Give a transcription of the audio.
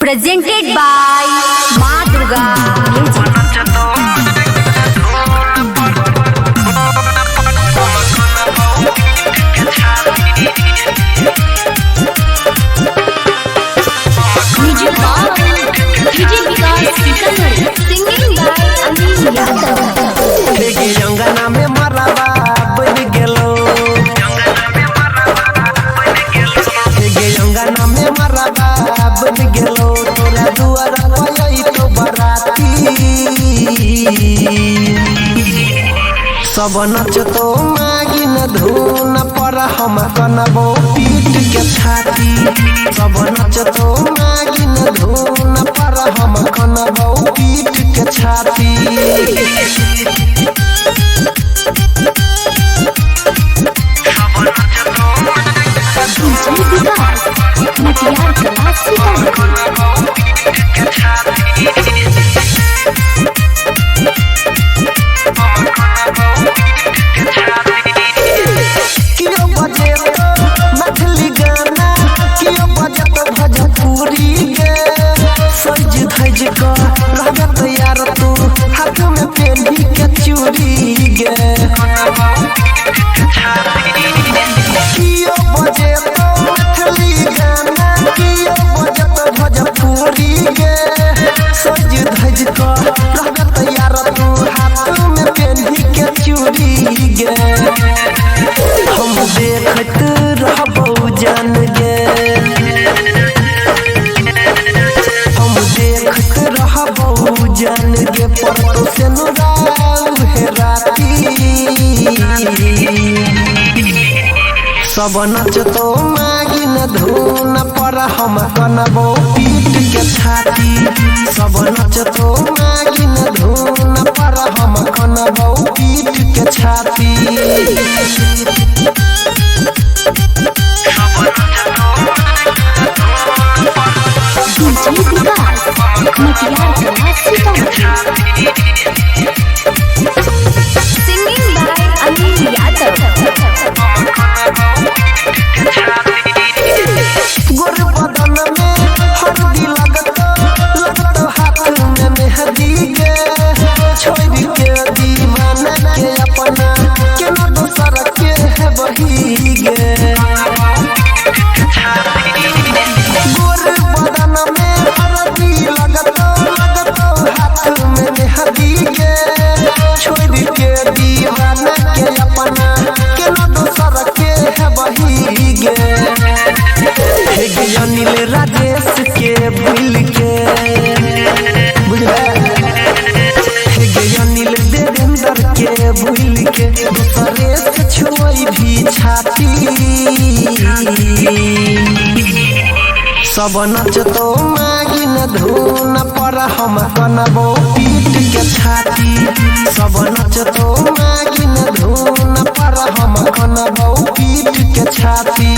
presented by Ma Durga Music. Singing by Anil Yadav. अंगना में मरवा बन गेलो अंगना में मरवा बन गेलो तोरा दुआर पई तो बराती सब नचतो मागिन धुन पर हम कनबो पीट के छाती सब नचतो मागिन धुन पर हम कनबो पीट के छाती यार तू हाथ में पेंडी के चूड़ी गे कियो बजे तो मछली गाना कियो बजे तो भोजपुरी गे सज धज को लागत यार तू हाथ में पेंडी के चूड़ी गे हम देखत रहबो जान गे जान के पर से नुराव है राती सब नचतो मागिन धुन पर हम कनबो पीट के छाती सब नचतो मागिन धुन पर हम कनबो पीट के छाती Singing by Anil Yadav. गोर बदन में हल्दी लगत हाथ में मेहंदी के छोड़ी के दीवाना के अपना के न दूसर के है बही गे गोर बदन में हल्दी लगत हाथ में मेहंदी के छोड़ी के दीवाना के अपना के न दूसर के है बही गे अनिल राजेश के भूल के बुझला अनिल देवेंद्र के भूल के दूसरे से छुई भी छाती सब नचतो मागिन धुन पर हम कनबो पीट के छाती सब नचतो मागिन धुन पर हम कनबो पीट के छाती